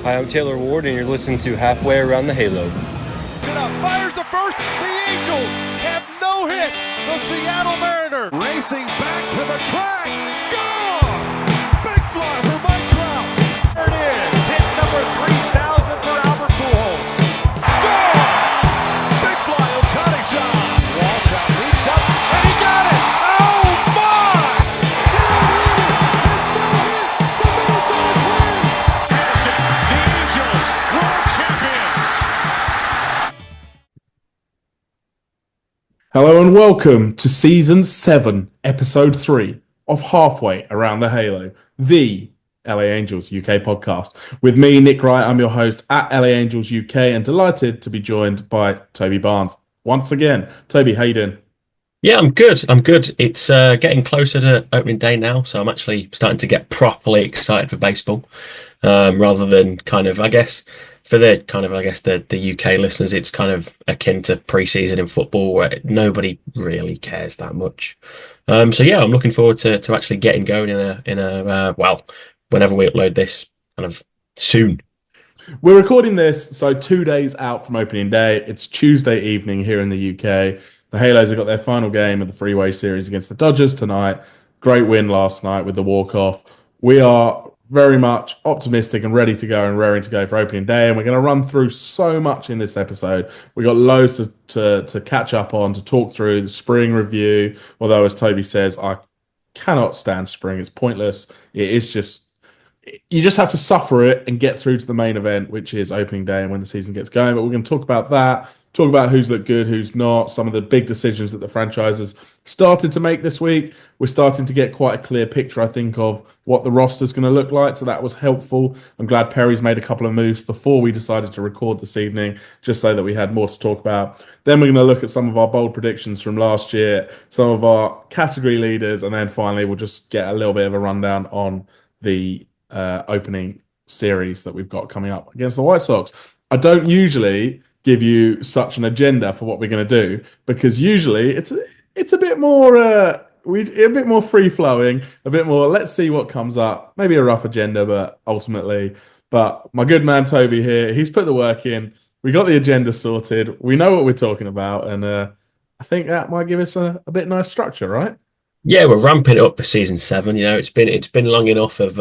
Hi, I'm Taylor Ward, and you're listening to Halfway Around the Halo. Fires the first. The Angels have no hit. The Seattle Mariners racing back to the track. Gone! Big fly for Mike Trout. There it is. Hit number 3,000 for Albert Pujols. Gone! Big fly, Ohtani shot. Waltrout leaps up, and he got it. Oh, my! Jared Reeder has no hit. The Minnesota Twins. Harrison, the Angels, world champions. Hello and welcome to Season 7, Episode 3 of Halfway Around the Halo, the LA Angels UK podcast. With me, Nick Wright, I'm your host at LA Angels UK and delighted to be joined by Toby Barnes. Once again, Toby, how you doing? Yeah, I'm good. It's getting closer to opening day now, so I'm actually starting to get properly excited for baseball, rather than the UK listeners, it's kind of akin to pre-season in football where nobody really cares that much. So yeah, I'm looking forward to actually getting going whenever we upload this, kind of soon. We're recording this, so 2 days out from opening day. It's Tuesday evening here in the UK. The Halos have got their final game of the Freeway Series against the Dodgers tonight. Great win last night with the walk-off. We are very much optimistic and ready to go and raring to go for opening day, and we're going to run through so much in this episode. We got loads to catch up on, to talk through the spring review, although as Toby says, I cannot stand spring. It's pointless. It is just, you just have to suffer it and get through to the main event, which is opening day and when the season gets going. But we're going to talk about that, talk about who's looked good, who's not, some of the big decisions that the franchises started to make this week. We're starting to get quite a clear picture, I think, of what the roster's going to look like. So that was helpful. I'm glad Perry's made a couple of moves before we decided to record this evening, just so that we had more to talk about. Then we're going to look at some of our bold predictions from last year, some of our category leaders, and then finally we'll just get a little bit of a rundown on the opening series that we've got coming up against the White Sox. I don't usually give you such an agenda for what we're going to do because usually it's a bit more a bit more free flowing, a bit more let's see what comes up, maybe a rough agenda, but my good man Toby here, he's put the work in. We got the agenda sorted. We know what we're talking about, and I think that might give us a bit nice structure, right? Yeah, we're ramping it up for season 7. You know, it's been long enough of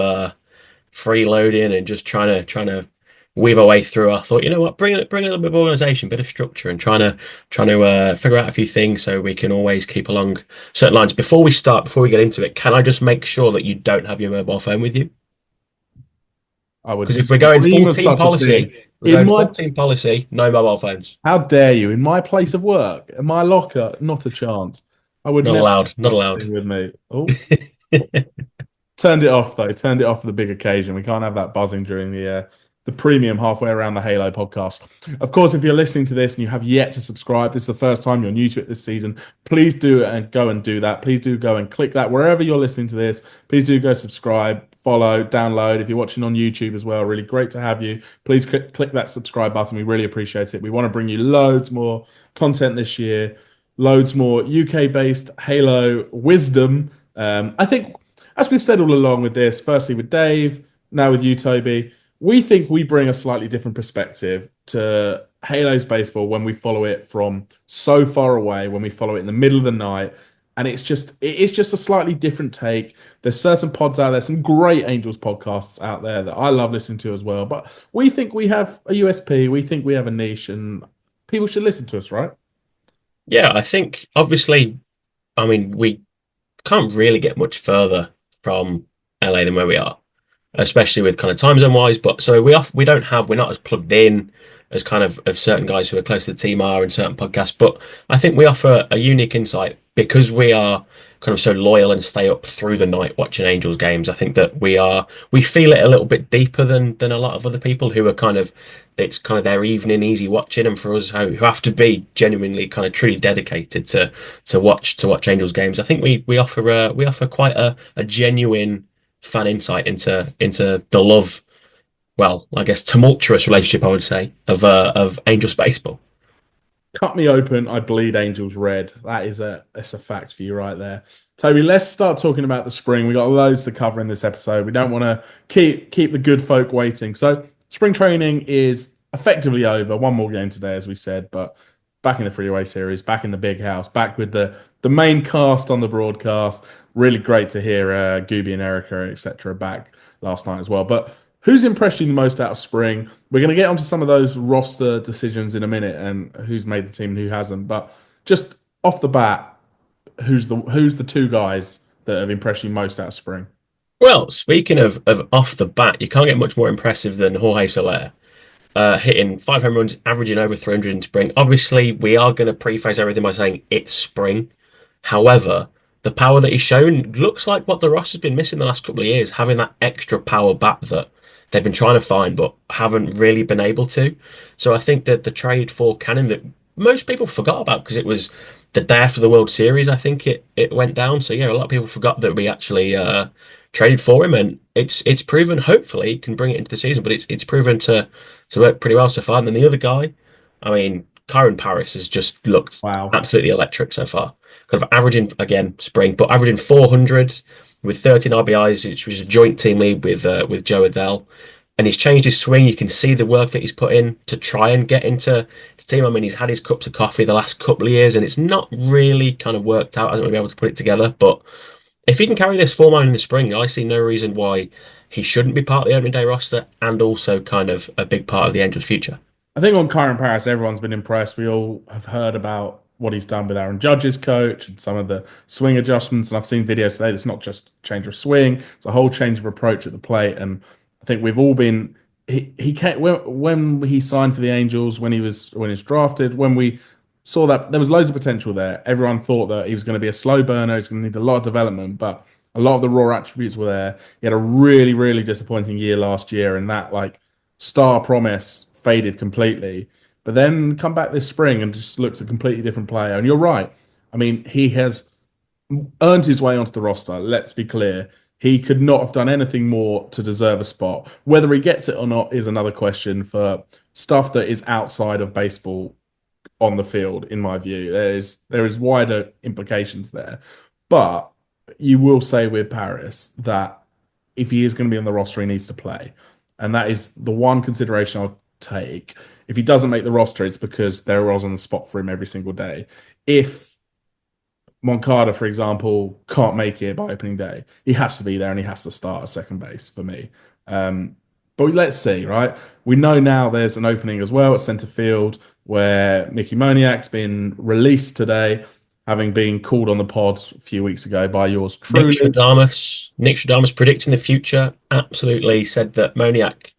freeloading and just trying to weave our way through. I thought, you know what, bring a little bit of organisation, bit of structure, and trying to figure out a few things so we can always keep along certain lines. Before we get into it, can I just make sure that you don't have your mobile phone with you? I would, because if we're going dream full of team such a policy, thing. Full team policy, no mobile phones. How dare you? In my place of work, in my locker, not a chance. I would Not never allowed. Not have such a allowed. thing with me. Oh, turned it off though. Turned it off for the big occasion. We can't have that buzzing during the premium halfway around the Halo podcast. Of course, if you're listening to this and you have yet to subscribe, this is the first time you're new to it this season, please do and go and do that. Please do go and click that wherever you're listening to this. Please do go subscribe, follow, download. If you're watching on YouTube as well, really great to have you. Please click that subscribe button. We really appreciate it. We want to bring you loads more content this year, loads more UK-based Halo wisdom. I think, as we've said all along with this, firstly with Dave, now with you, Toby, we think we bring a slightly different perspective to Halo's baseball when we follow it from so far away, when we follow it in the middle of the night. And it's just a slightly different take. There's certain pods out there, some great Angels podcasts out there that I love listening to as well. But we think we have a USP. We think we have a niche and people should listen to us, right? Yeah, I think obviously, I mean, we can't really get much further from LA than where we are, especially with kind of time zone wise. But so we're not as plugged in as kind of certain guys who are close to the team are in certain podcasts. But I think we offer a unique insight because we are kind of so loyal and stay up through the night watching Angels games. I think that we feel it a little bit deeper than a lot of other people who are it's kind of their evening easy watching, and for us who have to be genuinely kind of truly dedicated to watch Angels games. I think we offer quite a genuine fan insight into the love, well, I guess tumultuous relationship, I would say, of Angels baseball. Cut me open, I bleed Angels red. That's a fact for you right there. Toby, let's start talking about the spring. We got loads to cover in this episode. We don't want to keep the good folk waiting. So spring training is effectively over. One more game today, as we said, but back in the freeway series, back in the big house, back with the main cast on the broadcast. Really great to hear Gooby and Erica, etc., back last night as well. But who's impressed you the most out of spring? We're going to get onto some of those roster decisions in a minute and who's made the team and who hasn't. But just off the bat, who's the two guys that have impressed you most out of spring? Well, speaking of off the bat, you can't get much more impressive than Jorge Soler. Hitting 5 home runs, averaging over 300 in spring. Obviously, we are going to preface everything by saying it's spring. However, the power that he's shown looks like what the roster's been missing the last couple of years, having that extra power bat that they've been trying to find but haven't really been able to. So I think that the trade for Cannon that most people forgot about because it was the day after the World Series, I think it went down. So yeah, a lot of people forgot that we actually traded for him, and it's proven. Hopefully, he can bring it into the season, but it's proven to work pretty well so far. And then the other guy, I mean, Kyron Paris has just looked Wow. absolutely electric so far. Kind of averaging again spring, but averaging 400 with 13 RBIs, which was a joint team lead with Joe Adele. And he's changed his swing. You can see the work that he's put in to try and get into the team. I mean, he's had his cups of coffee the last couple of years, and it's not really kind of worked out. Hasn't really been able to put it together. But if he can carry this form on in the spring, I see no reason why he shouldn't be part of the opening day roster and also kind of a big part of the Angels' future. I think on Kyron Paris, everyone's been impressed. We all have heard about what he's done with Aaron Judge's coach and some of the swing adjustments. And I've seen videos today. It's not just change of swing; it's a whole change of approach at the plate. And I think we've all been. He came, when he signed for the Angels, when he was drafted, when we saw that there was loads of potential there. Everyone thought that he was going to be a slow burner. He's going to need a lot of development, but a lot of the raw attributes were there. He had a really, really disappointing year last year, and that like star promise faded completely. But then come back this spring and just looks a completely different player. And you're right. I mean, he has earned his way onto the roster. Let's be clear. He could not have done anything more to deserve a spot. Whether he gets it or not is another question for stuff that is outside of baseball on the field, in my view. There is wider implications there. But you will say with Paris that if he is going to be on the roster, he needs to play. And that is the one consideration I'll take. If he doesn't make the roster, it's because there was on the spot for him every single day. If Moncada, for example, can't make it by opening day, he has to be there and he has to start at second base for me. But let's see, right? We know now there's an opening as well at centre field where Mickey Moniak's been released today, having been called on the pod a few weeks ago by yours truly. Nick Stradamus predicting the future, absolutely said that Moniak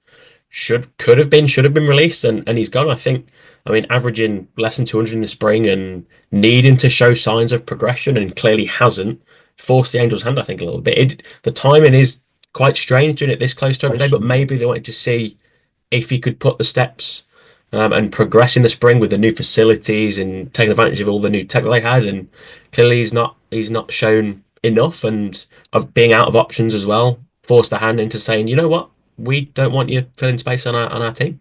should have been released, and he's gone. I mean, averaging less than 200 in the spring and needing to show signs of progression, and clearly hasn't forced the Angels' hand. I think a little bit. The timing is quite strange doing it this close to every day, but maybe they wanted to see if he could put the steps and progress in the spring with the new facilities and taking advantage of all the new tech that they had. And clearly, he's not shown enough, and of being out of options as well, forced the hand into saying, you know what, we don't want you filling space on our team.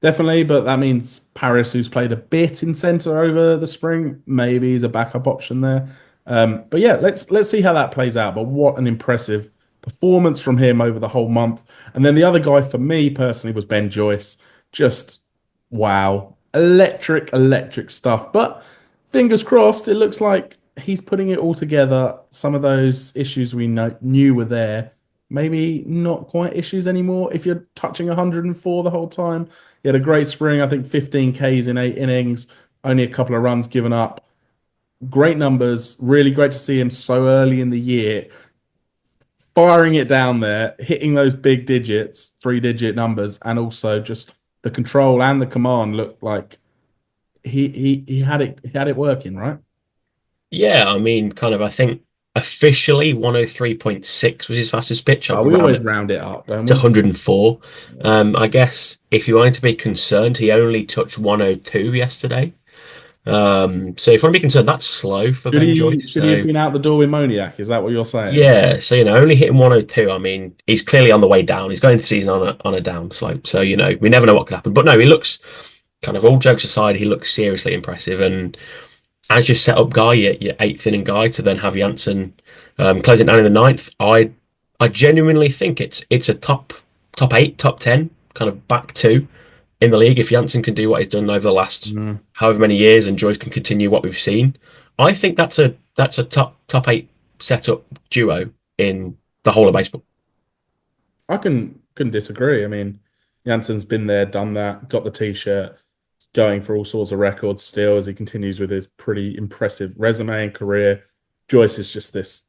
Definitely, but that means Paris, who's played a bit in centre over the spring, maybe is a backup option there. But yeah, let's see how that plays out. But what an impressive performance from him over the whole month. And then the other guy for me personally was Ben Joyce. Just wow, electric stuff. But fingers crossed, it looks like he's putting it all together. Some of those issues we knew were there, maybe not quite issues anymore. If you're touching 104 the whole time, he had a great spring. I think 15 Ks in 8 innings, only a couple of runs given up. Great numbers. Really great to see him so early in the year, firing it down there, hitting those big digits, 3-digit numbers, and also just the control and the command looked like he had it working, right? Yeah, I mean, kind of, I think officially 103.6 was his fastest pitch. Oh, we always round it up, don't It's we? 104. I guess if you wanted to be concerned, he only touched 102 yesterday. So if you want to be concerned, that's slow for Should Ben he Joyce. should he have been out the door with Moniak? Is that what you're saying? Yeah, so only hitting 102. I mean, he's clearly on the way down. He's going to season on a down slope. So we never know what could happen. But no, he looks kind of, all jokes aside, he looks seriously impressive. And as your setup guy, your eighth inning guy, to then have Janssen closing down in the ninth, I genuinely think it's a top 8, top 10 kind of back two in the league. If Janssen can do what he's done over the last Mm. however many years, and Joyce can continue what we've seen, I think that's a top eight setup duo in the whole of baseball. I couldn't disagree. I mean, Janssen's been there, done that, got the t-shirt, going for all sorts of records still as he continues with his pretty impressive resume and career. Joyce is just this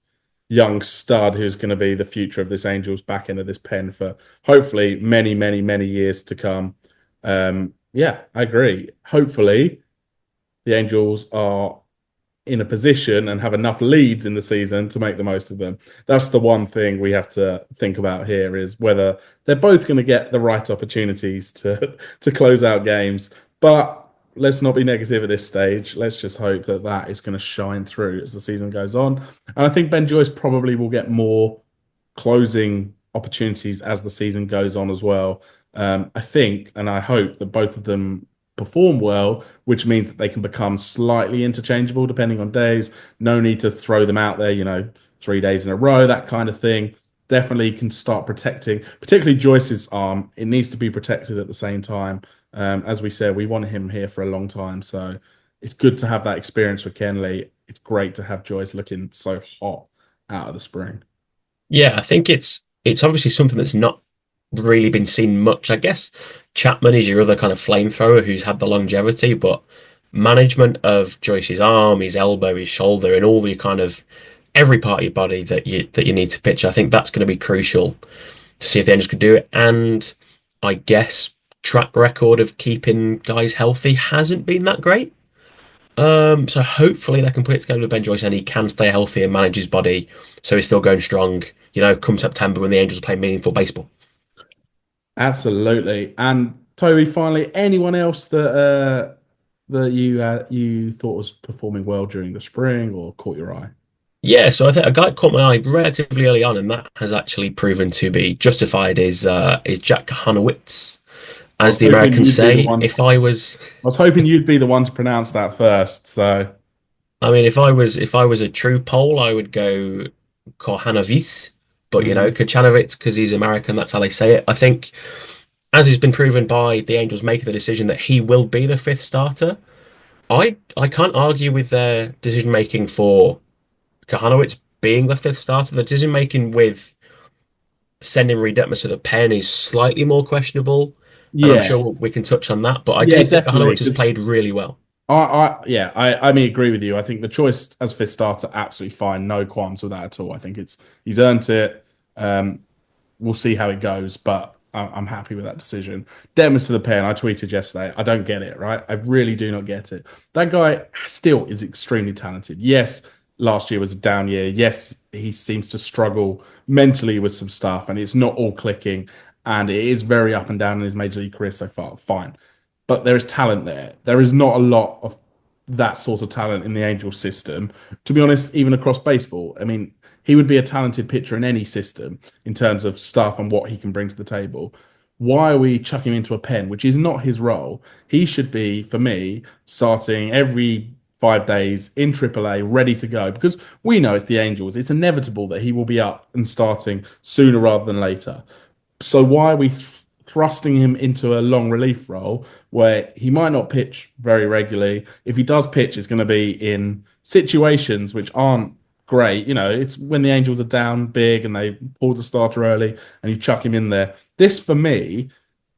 young stud who's going to be the future of this Angels back end of this pen for hopefully many, many, many years to come. Yeah, I agree. Hopefully, the Angels are in a position and have enough leads in the season to make the most of them. That's the one thing we have to think about here is whether they're both going to get the right opportunities to close out games. But let's not be negative at this stage. Let's just hope that that is going to shine through as the season goes on. And I think Ben Joyce probably will get more closing opportunities as the season goes on as well. I think and I hope that both of them perform well, which means that they can become slightly interchangeable depending on days. No need to throw them out there, 3 days in a row, that kind of thing. Definitely can start protecting, particularly Joyce's arm. It needs to be protected at the same time. As we said, we want him here for a long time. So it's good to have that experience with Kenley. It's great to have Joyce looking so hot out of the spring. Yeah, I think it's obviously something that's not really been seen much. I guess Chapman is your other kind of flamethrower who's had the longevity, but management of Joyce's arm, his elbow, his shoulder, and all the kind of every part of your body that you need to pitch. I think that's going to be crucial to see if the Angels can do it. And I guess track record of keeping guys healthy hasn't been that great. So hopefully they can put it together with Ben Joyce and he can stay healthy and manage his body so he's still going strong, come September when the Angels play meaningful baseball. Absolutely. And Toby, finally, anyone else that you thought was performing well during the spring or caught your eye? Yeah, so I think a guy caught my eye relatively early on, and that has actually proven to be justified. Is Jack Hanowitz, I as was the hoping Americans you'd be the say. one. If I was, I was hoping you'd be the one to pronounce that first. So, I mean, if I was a true Pole, I would go Kohanovic, but mm, Kochanowicz because he's American. That's how they say it. I think, as has been proven by the Angels making the decision that he will be the fifth starter. I can't argue with their decision making for Kahanowitz being the fifth starter. The decision making with sending Reed Detmers to the pen is slightly more questionable, and I'm yeah, sure we can touch on that. But I yeah, do think definitely. Kahanowitz has 'Cause played really well. I mean, agree with you. I think the choice as fifth starter, absolutely fine. No qualms with that at all. I think he's earned it. Um, we'll see how it goes, but I'm happy with that decision. Demons to the pen. I tweeted yesterday. I don't get it, right? I really do not get it. That guy still is extremely talented. Yes, last year was a down year. Yes, he seems to struggle mentally with some stuff, and it's not all clicking, and it is very up and down in his major league career so far. Fine, but there is talent there. There is not a lot of that sort of talent in the Angels system. To be honest, even across baseball, I mean, he would be a talented pitcher in any system in terms of stuff and what he can bring to the table. Why are we chucking him into a pen, which is not his role? He should be, for me, starting every 5 days in AAA, ready to go. Because we know it's the Angels. It's inevitable that he will be up and starting sooner rather than later. So why are we thrusting him into a long relief role where he might not pitch very regularly? If he does pitch, it's going to be in situations which aren't great. It's when the Angels are down big and they pull the starter early and you chuck him in there. This, for me,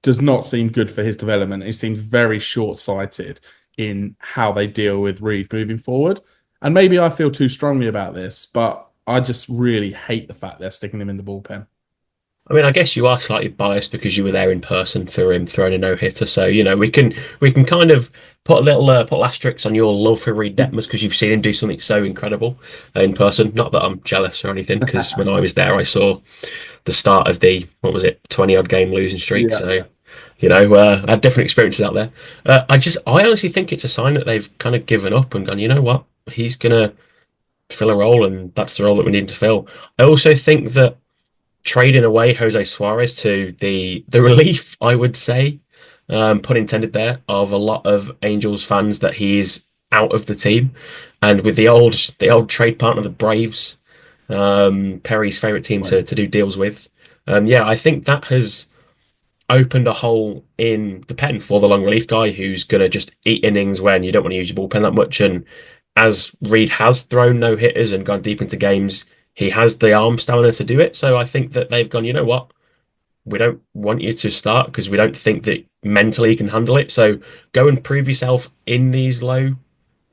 does not seem good for his development. It seems very short-sighted in how they deal with Reed moving forward. And maybe I feel too strongly about this, but I just really hate the fact they're sticking him in the bullpen. I mean, I guess you are slightly biased because you were there in person for him throwing a no hitter. So we can kind of put asterisks on your love for Reed Detmers because you've seen him do something so incredible in person. Not that I'm jealous or anything, because when I was there, I saw the start of the what was it 20 odd game losing streak. Yeah, So yeah. I had different experiences out there. I honestly think it's a sign that they've kind of given up and gone. You know what? He's gonna fill a role, and that's the role that we need to fill. I also think that trading away Jose Suarez to the relief, I would say, pun intended there, of a lot of Angels fans that he is out of the team, and with the old trade partner, the Braves, Perry's favorite team Right. to do deals with. Yeah, I think that has opened a hole in the pen for the long relief guy who's going to just eat innings when you don't want to use your bullpen that much. And as Reed has thrown no hitters and gone deep into games, he has the arm stamina to do it. So I think that they've gone, you know what? We don't want you to start because we don't think that mentally you can handle it. So go and prove yourself in these low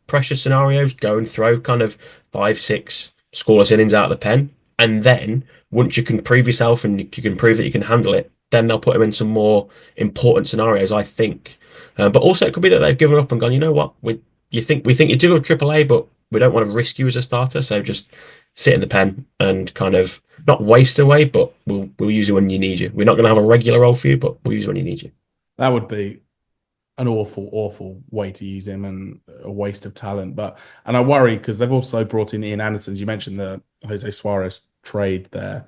pressure scenarios. Go and throw kind of 5, 6 scoreless innings out of the pen. And then once you can prove yourself and you can prove that you can handle it, then they'll put him in some more important scenarios, I think. But also, it could be that they've given up and gone, you know what? We think you do a AAA, but we don't want to risk you as a starter. So just sit in the pen and kind of not waste away, but we'll use you when you need you. We're not going to have a regular role for you, but we'll use you when you need you. That would be an awful, awful way to use him and a waste of talent. And I worry because they've also brought in Ian Anderson. You mentioned the Jose Suarez trade there,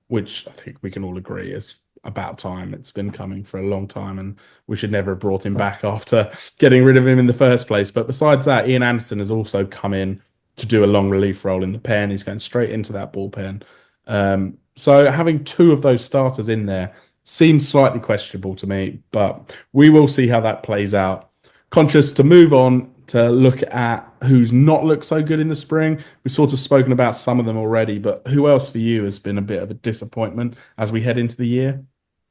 which I think we can all agree is about time. It's been coming for a long time, and we should never have brought him back after getting rid of him in the first place. But besides that, Ian Anderson has also come in to do a long relief role in the pen. He's going straight into that bullpen. So having two of those starters in there seems slightly questionable to me, but we will see how that plays out. Conscious to move on to look at who's not looked so good in the spring. We've sort of spoken about some of them already, but who else for you has been a bit of a disappointment as we head into the year?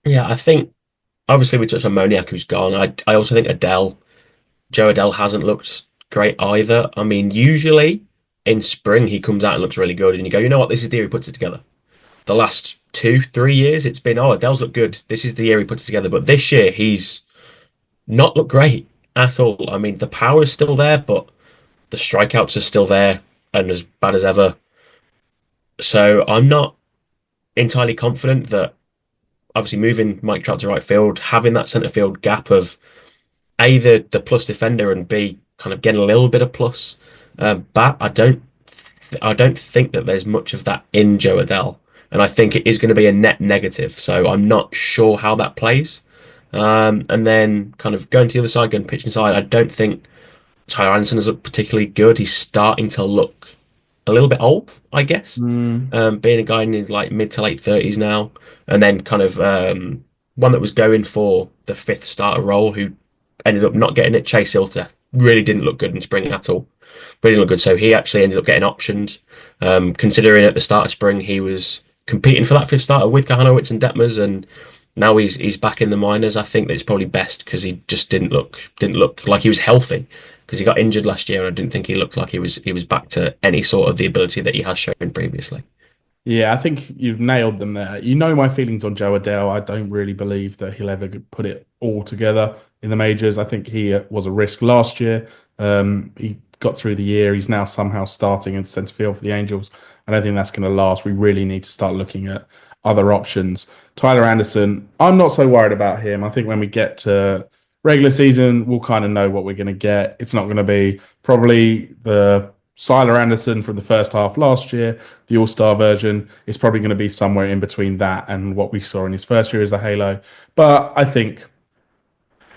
Yeah, I think obviously we touched on Moniak, who's gone. I also think Joe Adele hasn't looked great either. I mean, usually in spring he comes out and looks really good, and you go, you know what, this is the year he puts it together. The last 2, 3 years, it's been, oh, Adele's looked good. This is the year he puts it together. But this year, he's not looked great at all. I mean, the power is still there, but the strikeouts are still there and as bad as ever. So I'm not entirely confident that obviously moving Mike Trout to right field, having that centre field gap of A, the plus defender, and B, kind of getting a little bit of plus bat, I don't think that there's much of that in Joe Adele, and I think it is going to be a net negative. So I'm not sure how that plays. And then kind of going to the other side, going pitching side, I don't think Tyler Anderson has looked particularly good. He's starting to look a little bit old, I guess. Being a guy in his like mid to late 30s now, and then kind of one that was going for the fifth starter role who ended up not getting it. Chase Ilter really didn't look good in spring at all. Really look good. So he actually ended up getting optioned. Considering at the start of spring he was competing for that fifth starter with Kahanowitz and Detmers, and now he's back in the minors. I think that it's probably best because he just didn't look like he was healthy because he got injured last year, and I didn't think he looked like he was back to any sort of the ability that he has shown previously. Yeah, I think you've nailed them there. You know my feelings on Joe Adele. I don't really believe that he'll ever put it all together in the majors. I think he was a risk last year. He got through the year. He's now somehow starting in centre field for the Angels. I don't think that's going to last. We really need to start looking at other options. Tyler Anderson, I'm not so worried about him. I think when we get to regular season, we'll kind of know what we're going to get. It's not going to be probably the Tyler Anderson from the first half last year, the All-Star version. Is probably going to be somewhere in between that and what we saw in his first year as a Halo. But I think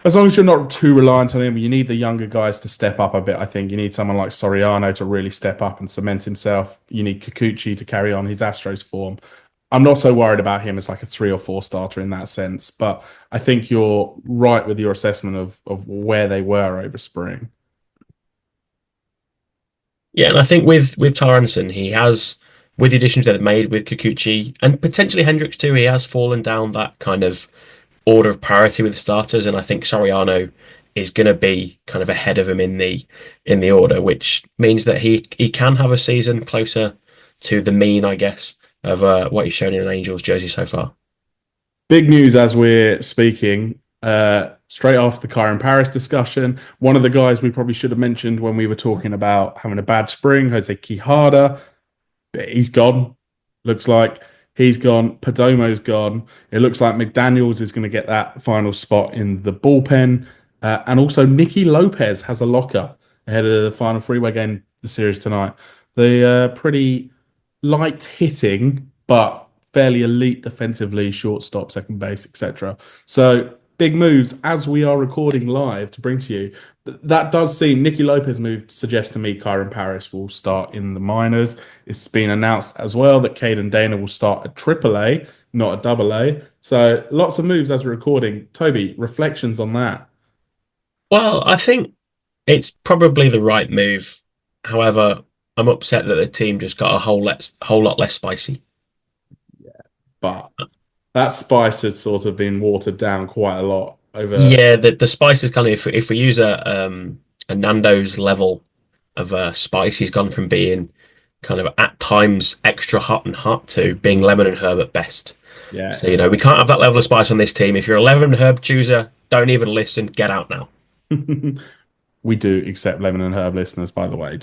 as long as you're not too reliant on him, you need the younger guys to step up a bit. I think you need someone like Soriano to really step up and cement himself. You need Kikuchi to carry on his Astros form. I'm not so worried about him as like a 3 or 4 starter in that sense, but I think you're right with your assessment of where they were over spring. Yeah, and I think with Tyler Anderson, he has, with the additions that they've made with Kikuchi and potentially Hendricks too, he has fallen down that kind of order of priority with the starters, and I think Soriano is going to be kind of ahead of him in the order, which means that he can have a season closer to the mean, I guess, of what he's shown in an Angels jersey so far. Big news as we're speaking. Straight after the Kyron Paris discussion, one of the guys we probably should have mentioned when we were talking about having a bad spring, Jose Quijada, he's gone. Looks like he's gone. Perdomo's gone. It looks like McDaniels is going to get that final spot in the bullpen. And also Nicky Lopez has a locker ahead of the final freeway game, the series tonight. The pretty light hitting, but fairly elite defensively, shortstop, second base, etc. So big moves as we are recording live to bring to you. That does seem Nicky Lopez move suggests to me Kyron Paris will start in the minors. It's been announced as well that Caden Dana will start at AAA, not a double A. So lots of moves as we're recording. Toby, reflections on that? Well, I think it's probably the right move. However, I'm upset that the team just got a whole lot less spicy. But that spice has sort of been watered down quite a lot over. Yeah, the spice is kind of if we use a Nando's level of spice, he's gone from being kind of at times extra hot and hot to being lemon and herb at best. Yeah, So we can't have that level of spice on this team. If you're a lemon and herb chooser, don't even listen. Get out now. we do accept lemon and herb listeners, by the way.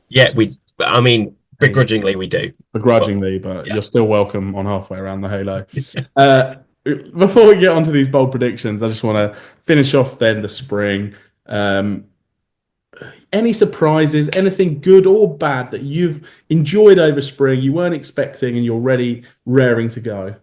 Yeah, I mean, Hey, begrudgingly we do. But begrudgingly, but yeah, you're still welcome on halfway around the Halo. Uh, Before we get onto these bold predictions, I just want to finish off then the spring. Um, any surprises, anything good or bad that you've enjoyed over spring, you weren't expecting, and you're ready, raring to go?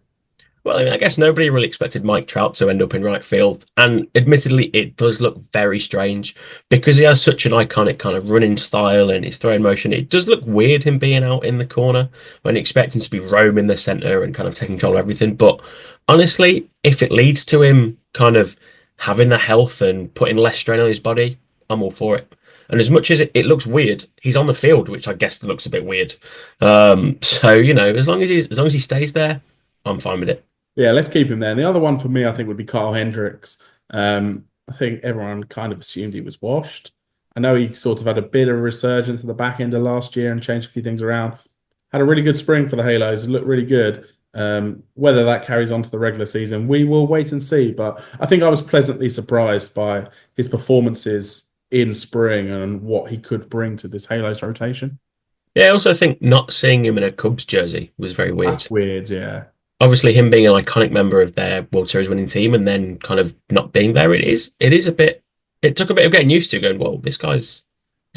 well, I mean, I guess nobody really expected Mike Trout to end up in right field. And admittedly, it does look very strange because he has such an iconic kind of running style and his throwing motion. It does look weird him being out in the corner when expecting to be roaming the center and kind of taking control of everything. But honestly, if it leads to him kind of having the health and putting less strain on his body, I'm all for it. And as much as it looks weird, he's on the field, which I guess looks a bit weird. So as long as he stays there, I'm fine with it. Yeah, let's keep him there. And the other one for me, I think, would be Kyle Hendricks. I think everyone kind of assumed he was washed. I know he sort of had a bit of a resurgence at the back end of last year and changed a few things around. Had a really good spring for the Halos. It looked really good. Whether that carries on to the regular season, we will wait and see. But I think I was pleasantly surprised by his performances in spring and what he could bring to this Halos rotation. Yeah, I also think not seeing him in a Cubs jersey was very weird. That's weird, yeah. Obviously, him being an iconic member of their World Series winning team and then kind of not being there, it is a bit. It took a bit of getting used to going. Well, this guy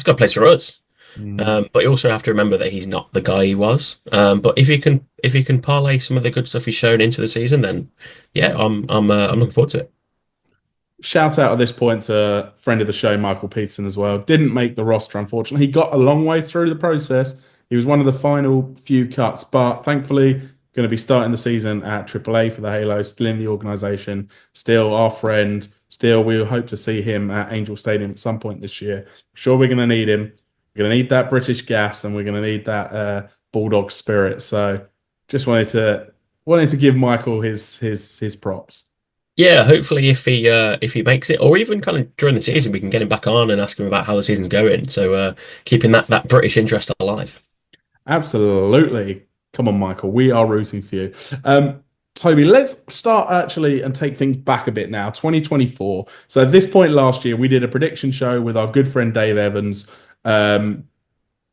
plays for us. Mm. But you also have to remember that he's not the guy he was. But if you can parlay some of the good stuff he's shown into the season, then yeah, I'm looking forward to it. Shout out at this point to friend of the show, Michael Peterson, as well. Didn't make the roster, unfortunately. He got a long way through the process. He was one of the final few cuts, but thankfully going to be starting the season at AAA for the Halo, still in the organisation, still our friend, still we hope to see him at Angel Stadium at some point this year. I'm sure we're going to need him. We're going to need that British gas and we're going to need that Bulldog spirit. So just wanted to give Michael his props. Yeah, hopefully if he makes it, or even kind of during the season, we can get him back on and ask him about how the season's going. So keeping that British interest alive. Absolutely. Come on, Michael. We are rooting for you. Toby, let's start actually and take things back a bit now. 2024. So at this point last year, we did a prediction show with our good friend Dave Evans to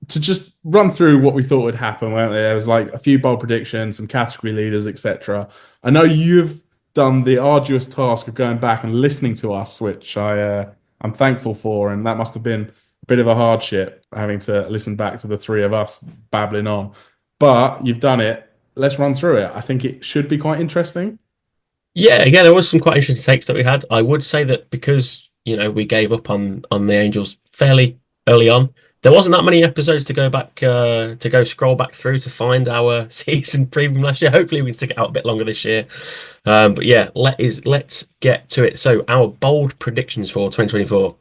just run through what we thought would happen. There was like a few bold predictions, some category leaders, etc. I know you've done the arduous task of going back and listening to us, which I'm thankful for, and that must have been a bit of a hardship having to listen back to the three of us babbling on. But you've done it. Let's run through it. I think it should be quite interesting. Yeah, there was some quite interesting takes that we had. I would say that because we gave up on the Angels fairly early on. There wasn't that many episodes to go back scroll back through to find our season preview last year. Hopefully we can stick it out a bit longer this year. But yeah, let's get to it. So our bold predictions for 2024.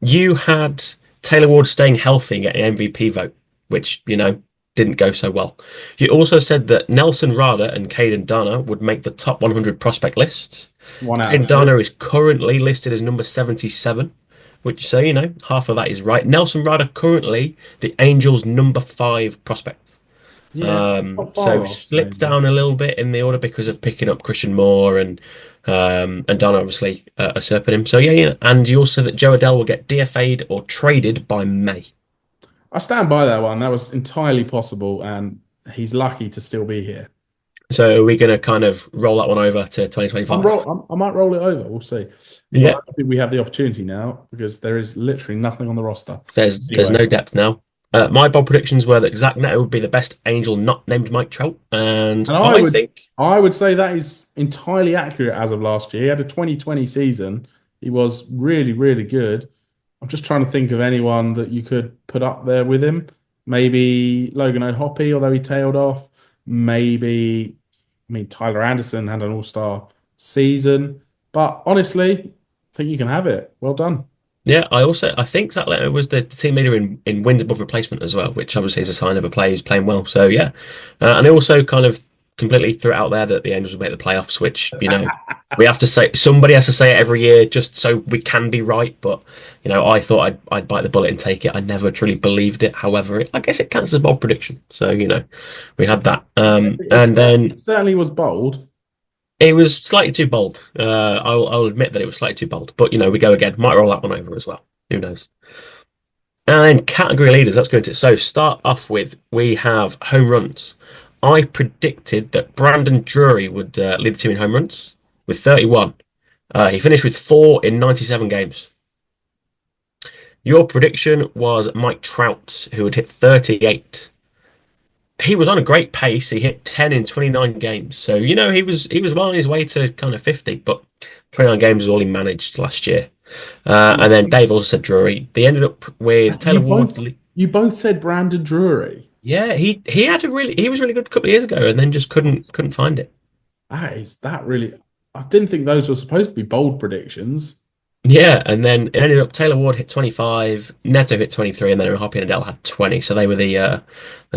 You had Taylor Ward staying healthy and getting an MVP vote, which didn't go so well. You also said that Nelson Rada and Caden Dana would make the top 100 prospect lists. One out Caden of two. Dana is currently listed as number 77. Which, so half of that is right. Nelson Rada currently the Angels' number 5 prospect. Yeah, not far So off, slipped maybe. down a little bit in the order because of picking up Christian Moore and Donna obviously usurping him. So yeah. And you also said that Joe Adele will get DFA'd or traded by May. I stand by that one. That was entirely possible, and he's lucky to still be here. So are we going to kind of roll that one over to 2025? I might roll it over. We'll see. But I Yeah. don't think we have the opportunity now because there is literally nothing on the roster. There's Anyway, no depth now. My bold predictions were that Zach Neto would be the best Angel not named Mike Trout, and And I think I would say that is entirely accurate as of last year. He had a 2020 season. He was really, really good. I'm just trying to think of anyone that you could put up there with him. Maybe Logan O'Hoppe, although he tailed off. Maybe, I mean, Tyler Anderson had an all-star season. But honestly, I think you can have it. Well done. yeah, I think Zach Neto was the team leader in wins above replacement as well, which obviously is a sign of a player who's playing well. So yeah, and I also kind of completely threw it out there that the Angels will make the playoffs, which we have to say somebody has to say it every year just so we can be right. But I thought I'd bite the bullet and take it. I never truly believed it. However, I guess it counts as a bold prediction. So we had that, and It then certainly was bold. it was slightly too bold. I'll admit that it was slightly too bold. But we go again. Might roll that one over as well. Who knows? And then category leaders. That's going to start off with we have home runs. I predicted that Brandon Drury would lead the team in home runs with 31. He finished with 4 in 97 games. Your prediction was Mike Trout, who would hit 38. He was on a great pace. He hit 10 in 29 games. So, he was well on his way to kind of 50, but 29 games was all he managed last year. And then Dave also said Drury. They ended up with Taylor Ward. You both said Brandon Drury. Yeah, he was really good a couple of years ago, and then just couldn't find it. That really? I didn't think those were supposed to be bold predictions. Yeah, and then it ended up Taylor Ward hit 25, Neto hit 23, and then Hoppy and Adele had 20. So they were the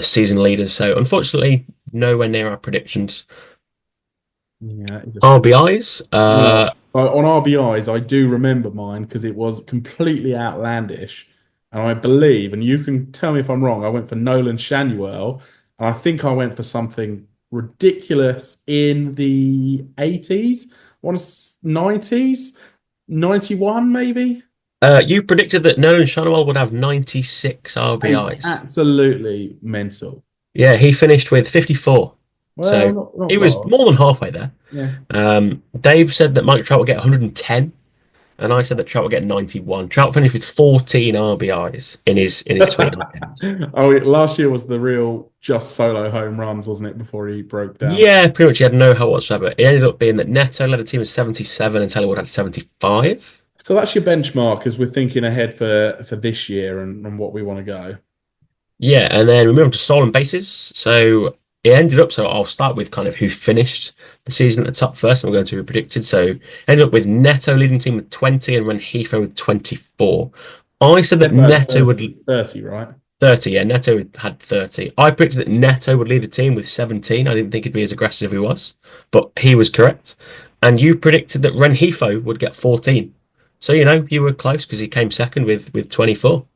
season leaders. So unfortunately, nowhere near our predictions. Yeah, RBIs. On RBIs, I do remember mine because it was completely outlandish. And I believe, and you can tell me if I'm wrong, I went for Nolan Shanuel. And I think I went for something ridiculous in the 80s, 90s, 91 maybe. You predicted that Nolan Schanuel would have 96 RBIs. It's absolutely mental. Yeah, he finished with 54. Well, So not he was far. more than halfway there. Yeah. Dave said that Mike Trout would get 110, and I said that Trout would get 91. Trout finished with 14 RBIs in his 29 games. Oh, last year was the real just solo home runs, wasn't it? Before he broke down. Yeah, pretty much he had no help whatsoever. It ended up being that Neto led the team with 77 and Taylor Wood had 75. So that's your benchmark as we're thinking ahead for this year and what we want to go. Yeah, and then we move on to stolen bases. So it ended up, so I'll start with kind of who finished the season at the top first, and we're going to be predicted. So it ended up with Neto leading the team with 20 and Renhefo with 24. I said that Neto would 30, right? 30, yeah, Neto had 30. I predicted that Neto would lead the team with 17. I didn't think he'd be as aggressive as he was, but he was correct. And you predicted that Renhefo would get 14. So, you were close because he came second with 24.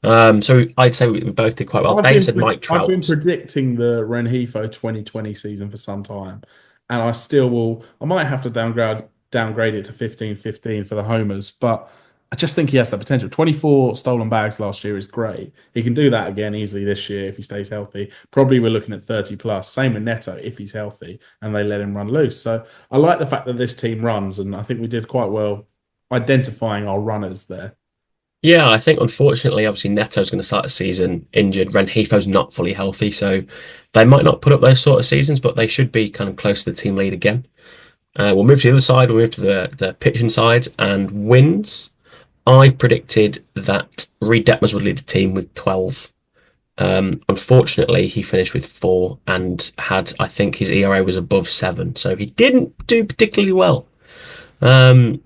So I'd say we both did quite well. Dave said Mike Trout. I've been predicting the Renhefo 2020 season for some time, and I still will. I might have to downgrade it to 15-15 for the homers, but I just think he has that potential. 24 stolen bags last year is great. He can do that again easily this year if he stays healthy. Probably we're looking at 30 plus. Same with Neto if he's healthy and they let him run loose. So I like the fact that this team runs, and I think we did quite well identifying our runners there. Yeah, I think unfortunately, obviously Neto's going to start the season injured. Renhefo's not fully healthy, so they might not put up those sort of seasons, but they should be kind of close to the team lead again. We'll move to the other side. We'll move to the pitching side and wins. I predicted that Reed Detmers would lead the team with 12. Unfortunately, he finished with 4 and I think his ERA was above 7, so he didn't do particularly well.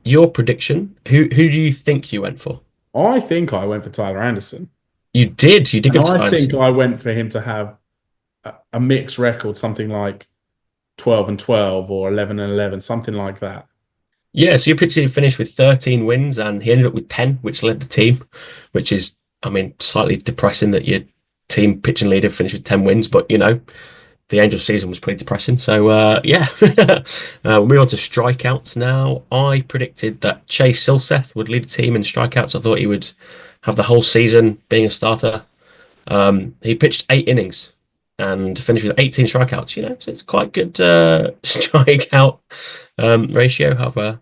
Your prediction, who do you think you went for? I think I went for Tyler Anderson. You did go Tyler Anderson. I think Anderson. I went for him to have a mixed record, something like 12 and 12 or 11 and 11, something like that. Yeah, so your predicted finished with 13 wins and he ended up with 10, which led the team, which is, slightly depressing that your team pitching leader finished with 10 wins, but the Angels season was pretty depressing. So, yeah. We'll move on to strikeouts now. I predicted that Chase Silseth would lead the team in strikeouts. I thought he would have the whole season being a starter. He pitched 8 innings and finished with 18 strikeouts, so it's quite good strikeout ratio. However,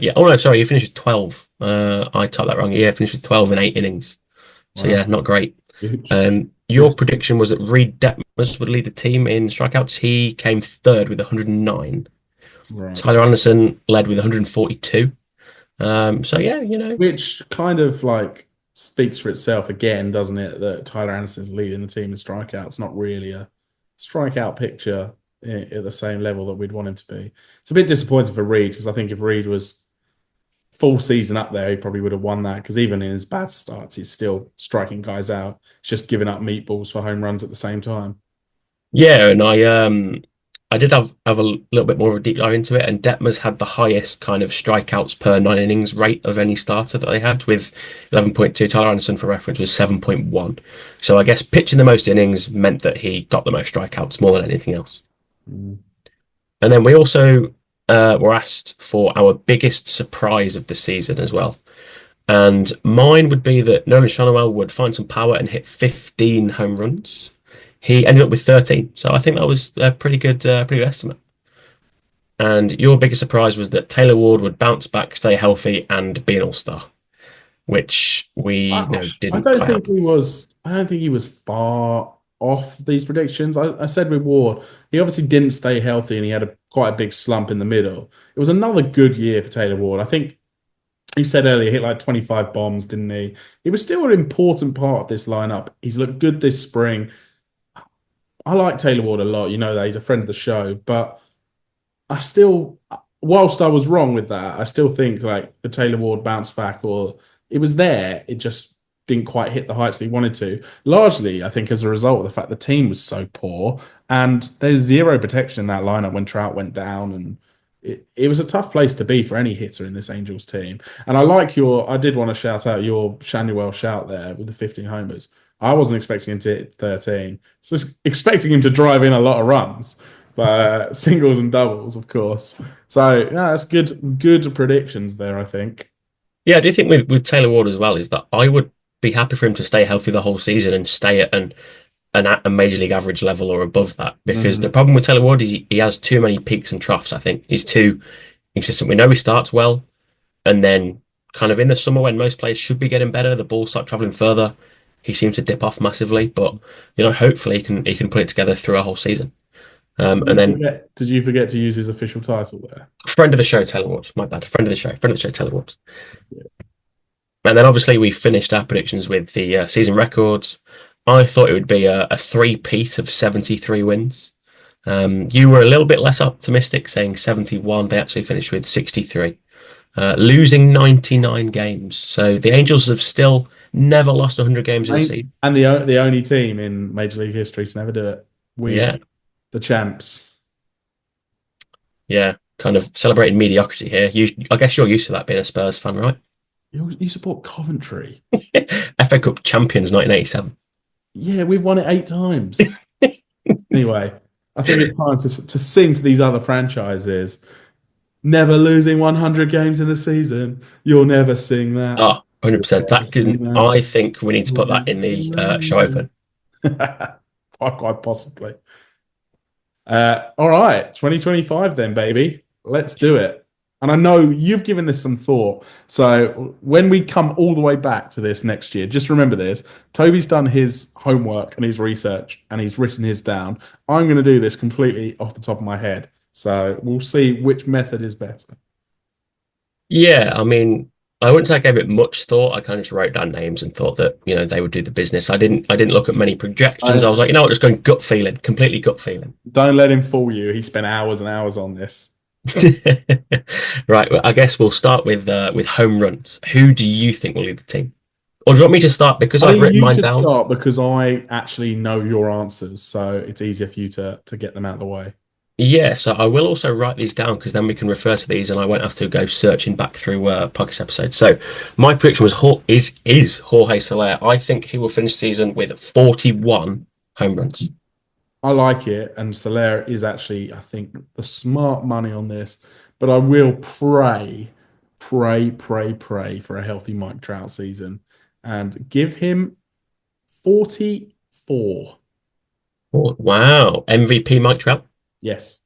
yeah. Oh, no, sorry, he finished with 12. I typed that wrong. Yeah, finished with 12 in 8 innings. So, yeah, not great. Huge. Your prediction was that Reed Detmers would lead the team in strikeouts. He came third with 109. Right. Tyler Anderson led with 142. So yeah, Which kind of like speaks for itself again, doesn't it? That Tyler Anderson's leading the team in strikeouts, not really a strikeout picture at the same level that we'd want him to be. It's a bit disappointing for Reed because I think if Reed was full season up there, he probably would have won that because even in his bad starts, he's still striking guys out. He's just giving up meatballs for home runs at the same time. yeah, and I did have a little bit more of a deep dive into it, and Detmers had the highest kind of strikeouts per 9 innings rate of any starter that they had with 11.2. Tyler Anderson, for reference, was 7.1. So I guess pitching the most innings meant that he got the most strikeouts more than anything else. Mm. And then we also were asked for our biggest surprise of the season as well. And mine would be that Nolan Schanuel would find some power and hit 15 home runs. He ended up with 13, so I think that was a pretty good estimate. And your biggest surprise was that Taylor Ward would bounce back, stay healthy, and be an all-star, which we I didn't don't quite think happen. he was. I don't think he was far off these predictions. I said with Ward, he obviously didn't stay healthy, and he had quite a big slump in the middle. It was another good year for Taylor Ward. I think you said earlier, he hit like 25 bombs, didn't he? He was still an important part of this lineup. He's looked good this spring. I like Taylor Ward a lot. You know that he's a friend of the show, but I still, whilst I was wrong with that, I still think like the Taylor Ward bounce back, or it was there, it just didn't quite hit the heights that he wanted to. Largely, I think as a result of the fact the team was so poor, and there's zero protection in that lineup when Trout went down, and it was a tough place to be for any hitter in this Angels team. And I did want to shout out your Shanuel shout there with the 15 homers. I wasn't expecting him to hit 13. So expecting him to drive in a lot of runs, but singles and doubles, of course. So yeah, that's good predictions there, I think. Yeah, I do think with Taylor Ward as well is that I would be happy for him to stay healthy the whole season and stay at a major league average level or above that. Because the Mm. problem with Taylor Ward is he has too many peaks and troughs. I think he's too inconsistent. We know he starts well, and then kind of in the summer when most players should be getting better, the balls start traveling further. He seems to dip off massively, but hopefully he can put it together through a whole season. And then Did you forget to use his official title there? friend of the show, Taylor Ward. My bad. Friend of the show, Taylor Ward. And then obviously we finished our predictions with the season records. I thought it would be a three-peat of 73 wins. You were a little bit less optimistic, saying 71. They actually finished with 63, losing 99 games. So the Angels have still never lost 100 games in a season. And the only team in Major League history to never do it. We, Yeah, the champs. yeah, kind of celebrating mediocrity here. I guess you're used to that being a Spurs fan, right? You support Coventry. FA Cup champions 1987. Yeah, we've won it 8 times. Anyway, I think it's time to sing to these other franchises. Never losing 100 games in a season. You'll never sing that. Oh, You'll 100%. never That sing can, that. I think we need to You'll put that never in sing the show open. that. Quite possibly. All right, 2025 then, baby. Let's do it. And I know you've given this some thought. So when we come all the way back to this next year, just remember this. Toby's done his homework and his research and he's written his down. I'm going to do this completely off the top of my head. So we'll see which method is better. Yeah, I mean, I wouldn't say I gave it much thought. I kind of just wrote down names and thought that, they would do the business. I didn't look at many projections. I I, was like, just going gut feeling, completely gut feeling. don't let him fool you. He spent hours and hours on this. Right, well, I guess we'll start with home runs. Who do you think will lead the team? Or do you want me to start because I I've think written you mine should down? start because I actually know your answers. So it's easier for you to get them out of the way. Yeah, so I will also write these down because then we can refer to these and I won't have to go searching back through podcast episodes. So my prediction is Jorge Soler. I think he will finish the season with 41 home runs. I like it, and Soler is actually, I think, the smart money on this. But I will pray for a healthy Mike Trout season and give him 44. Oh, wow. MVP Mike Trout. Yes.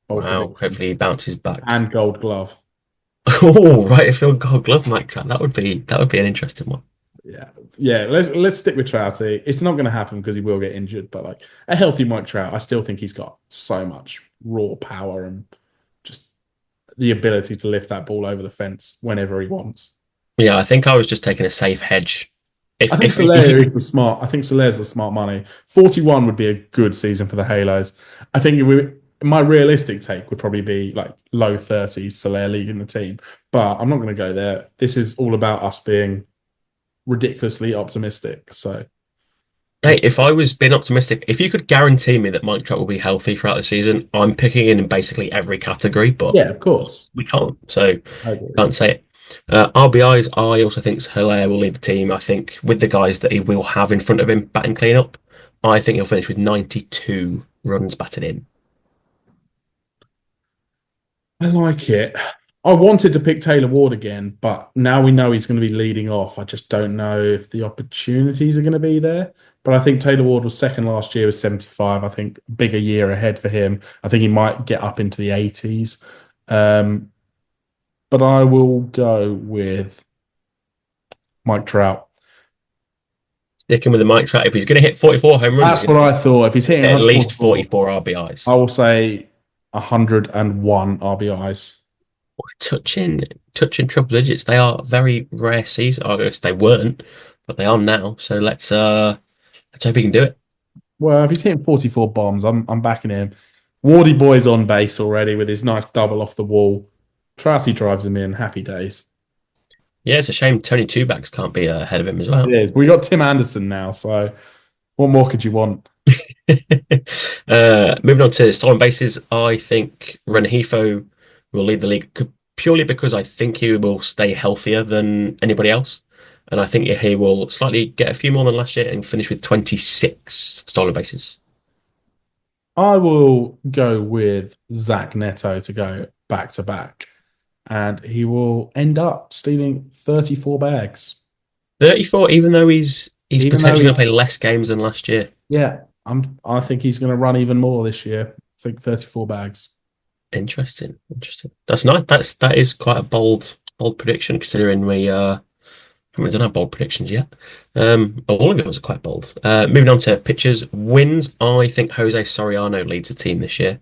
Bold Wow. prediction. Hopefully he bounces back. And Gold Glove. Oh, right. If you're Gold Glove Mike Trout, that would be an interesting one. Yeah, yeah. Let's stick with Trouty. It's not going to happen because he will get injured, but like a healthy Mike Trout, I still think he's got so much raw power and just the ability to lift that ball over the fence whenever he wants. Yeah, I think I was just taking a safe hedge. I If think if Solaire you is the smart. I think Solaire's the smart money. 41 would be a good season for the Halos. I think if we, my realistic take would probably be like low 30s, Solaire leading the team. But I'm not going to go there. This is all about us being ridiculously optimistic. So Hey, let's if I was being optimistic, if you could guarantee me that Mike Trout will be healthy throughout the season, I'm picking in basically every category, but yeah, of course. we can't, so I agree. can't say it. RBIs, I also think Hilaire will lead the team. I think with the guys that he will have in front of him batting cleanup, I think he'll finish with 92 runs batted in. I like it. I wanted to pick Taylor Ward again, but now we know he's going to be leading off. I just don't know if the opportunities are going to be there. But I think Taylor Ward was second last year with 75. I think bigger year ahead for him. I think he might get up into the 80s. Um, but I will go with Mike Trout. Sticking with the Mike Trout, if he's going to hit 44 home runs, he's That's going what to I thought. If he's hitting hit at least 144, 44 RBIs. I will say 101 RBIs. Touching triple digits, they are very rare season. I guess they weren't, but they are now. So let's hope he can do it. Well, if he's hitting 44 bombs, I'm backing him. Wardy Boy's on base already with his nice double off the wall. Trouty drives him in. Happy days. Yeah, it's a shame Tony Two Bags can't be ahead of him as It well. is. We got Tim Anderson now, so what more could you want? Moving on to stolen bases, I think Rengifo will lead the league purely because I think he will stay healthier than anybody else. And I think he will slightly get a few more than last year and finish with 26 stolen bases. I will go with Zach Neto to go back to back, and he will end up stealing 34 bags. 34, even though he's Even though potentially going to play he's less games than last year. yeah, I think he's going to run even more this year. I think 34 bags. Interesting. That's nice. That is quite a bold prediction considering we haven't done our bold predictions yet. All of yours are quite bold. Moving on to pitchers wins. I think Jose Soriano leads the team this year.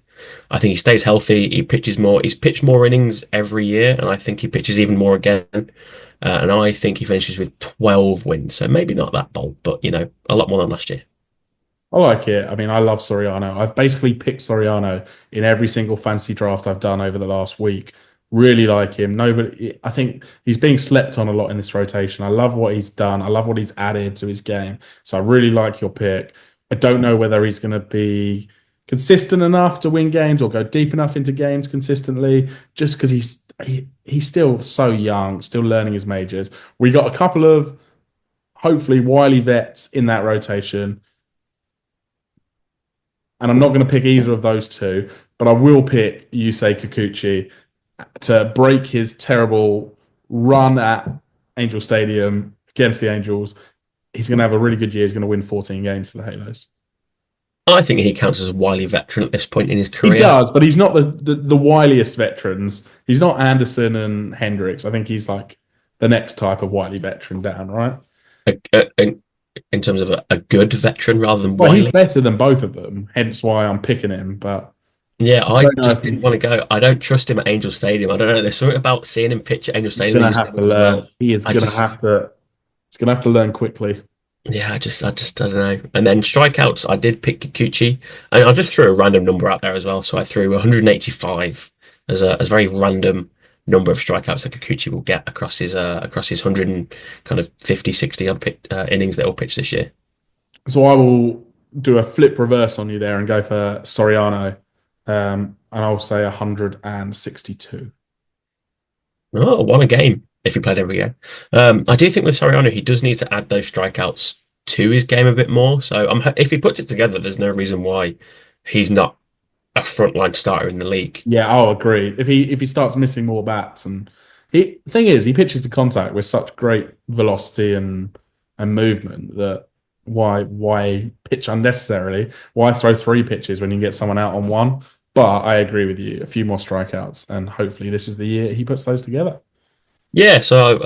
I think he stays healthy. He pitches more. He's pitched more innings every year, and I think he pitches even more again. And I think he finishes with 12 wins. So maybe not that bold, but a lot more than last year. I like it. I mean, I love Soriano. I've basically picked Soriano in every single fantasy draft I've done over the last week. Really like him. Nobody, I think he's being slept on a lot in this rotation. I love what he's done. I love what he's added to his game. So I really like your pick. I don't know whether he's going to be consistent enough to win games or go deep enough into games consistently, just because he's still so young, still learning his majors. We got a couple of hopefully wily vets in that rotation. And I'm not going to pick either of those two, but I will pick Yusei Kikuchi to break his terrible run at Angel Stadium against the Angels. He's going to have a really good year. He's going to win 14 games for the Halos. I think he counts as a wily veteran at this point in his He career. does, but he's not the wiliest veterans. He's not Anderson and Hendricks. I think he's like the next type of wily veteran down, right? In terms of a good veteran rather than Well, he's wily. better than both of them, hence why I'm picking him. But Yeah, I I don't know just if didn't want to go. I don't trust him at Angel Stadium. I don't know. There's something about seeing him pitch at Angel he's Stadium going he to just have to never does learn. well. He is I going to just have to. He's going to have to learn quickly. Yeah, I don't know. And then strikeouts, I did pick Kikuchi, and I just threw a random number out there as well. So I threw 185 as a very random number of strikeouts that Kikuchi will get across his 100 and kind of 50, 60 innings that he'll pitch this year. So I will do a flip reverse on you there and go for Soriano, and I'll say 162. Oh, what a game if he played every game. I do think with Soriano, he does need to add those strikeouts to his game a bit more. So if he puts it together, there's no reason why he's not a frontline starter in the league. Yeah, I'll agree. If he starts missing more bats, and thing is, he pitches to contact with such great velocity and movement that why pitch unnecessarily? Why throw three pitches when you can get someone out on one? But I agree with you. A few more strikeouts, and hopefully this is the year he puts those together. Yeah, so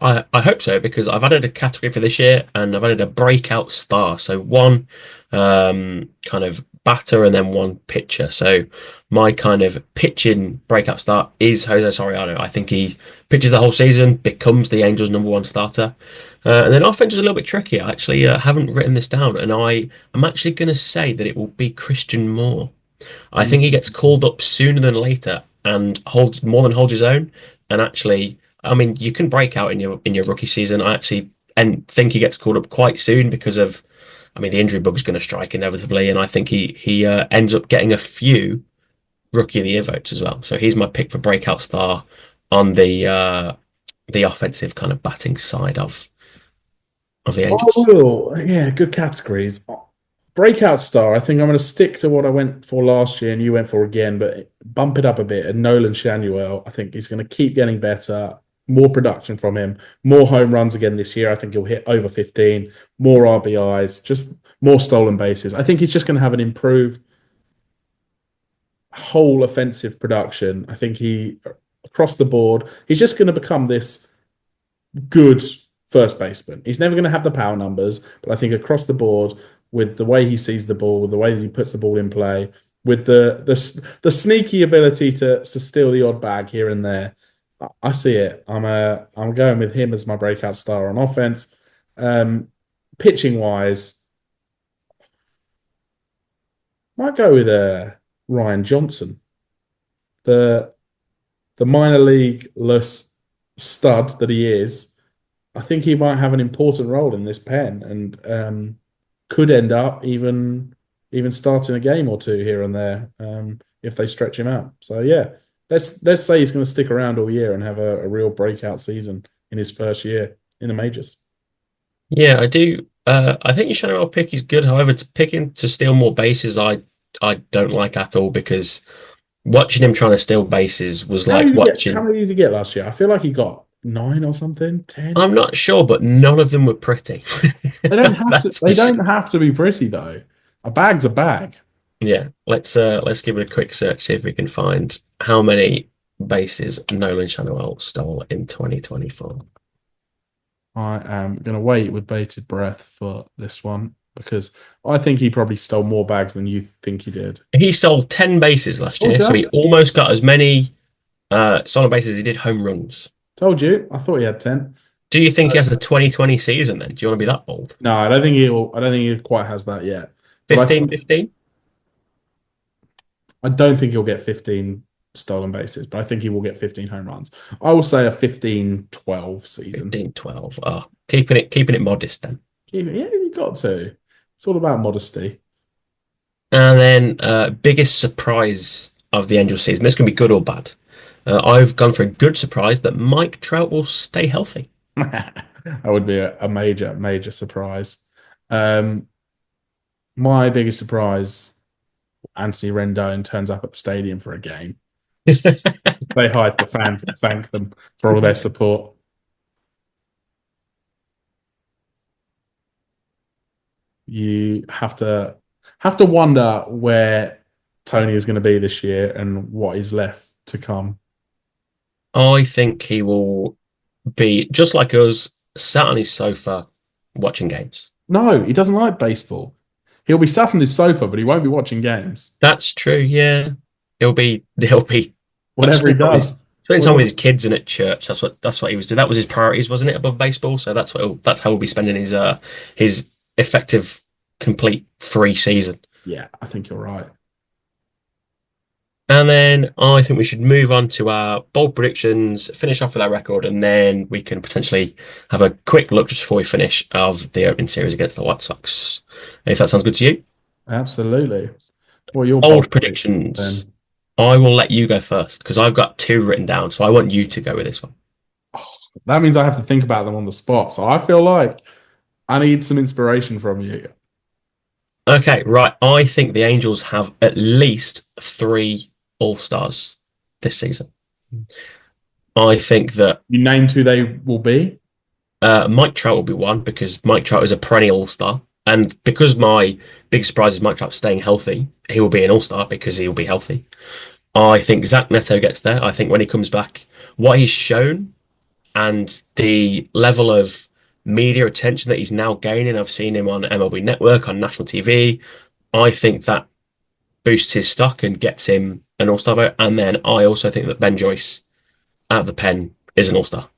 I hope so because I've added a category for this year and I've added a breakout star. So one kind of batter and then one pitcher. So my kind of pitching breakout star is Jose Soriano. I think he pitches the whole season, becomes the Angels' number one starter. And then offense is a little bit tricky. I actually haven't written this down, and I'm actually going to say that it will be Christian Moore. I think he gets called up sooner than later and holds his own. And actually, I mean, you can break out in your rookie season. I actually and think he gets called up quite soon because of, I mean, the injury bug's going to strike inevitably, and I think he ends up getting a few rookie of the year votes as well. So he's my pick for breakout star on the offensive kind of batting side of the Angels. Oh, yeah, good categories. Breakout star. I think I'm going to stick to what I went for last year and you went for again, but bump it up a bit. And Nolan Shanuel, I think he's going to keep getting better. More production from him, more home runs again this year. I think he'll hit over 15, more RBIs, just more stolen bases. I think he's just going to have an improved whole offensive production. I think across the board, he's just going to become this good first baseman. He's never going to have the power numbers, but I think across the board, with the way he sees the ball, with the way that he puts the ball in play, with the sneaky ability to steal the odd bag here and there, I see it. I'm going with him as my breakout star on offense. Um, Pitching wise, might go with Ryan Johnson, the the minor league less stud that he is. I think he might have an important role in this pen and could end up even starting a game or two here and there if they stretch him out. So yeah, let's say he's going to stick around all year and have a real breakout season in his first year in the majors. Yeah, I do. I think your Chanel pick is good. However, to picking to steal more bases, I don't like at all because watching him trying to steal bases was How like many did he get? How watching. many did he get last year? I feel like he got 9 or something, 10. I'm not sure, but none of them were pretty. They don't have to. That's for They sure. don't have to be pretty though. A bag's a bag. Yeah, let's give it a quick search, see if we can find how many bases Nolan Chanel stole in 2024. I am going to wait with bated breath for this one because I think he probably stole more bags than you think he did. He stole 10 bases last year, so Okay. he almost got as many stolen bases as he did home runs. Told you. I thought he had 10. Do you think he has a 2020 season then? Do you want to be that bold? No, I don't think he'll. I don't think he quite has that yet. But 15, 15? I don't think he'll get 15 stolen bases, but I think he will get 15 home runs. I will say a 15-12 season. 15, 12. Oh, keeping it modest then. Yeah, you got to. It's all about modesty. And then biggest surprise of the Angels season. This can be good or bad. I've gone for a good surprise that Mike Trout will stay healthy. That would be a major, major surprise. Um, my biggest surprise, Anthony Rendon turns up at the stadium for a game. Just to say hi to the fans and thank them for all their support. You have to wonder where Tony is going to be this year and what is left to come. I think he will be just like us, sat on his sofa watching games. No, he doesn't like baseball. He'll be sat on his sofa, but he won't be watching games. That's true. Yeah, he'll be Whatever he spending time with does. spending time with his kids and at church. That's what he was doing. That was his priorities, wasn't it? Above baseball. So that's how he'll be spending his effective, complete free season. Yeah, I think you're right. And then I think we should move on to our bold predictions, finish off with our record, and then we can potentially have a quick look just before we finish of the opening series against the White Sox. If that sounds good to you. Absolutely. Well, your Bold predictions. then. I will let you go first because I've got two written down, so I want you to go with this one. That means I have to think about them on the spot. So I feel like I need some inspiration from you. Okay, right. I think the Angels have at least three All-Stars this season. I think that You named who they will be. Mike Trout will be one because Mike Trout is a perennial All-Star. And because my big surprise is Mike Trout staying healthy, he will be an All-Star because he will be healthy. I think Zach Neto gets there. I think when he comes back, what he's shown and the level of media attention that he's now gaining. I've seen him on MLB Network, on national TV. I think that boosts his stock and gets him an all-star vote. And then I also think that Ben Joyce out of the pen is an all-star.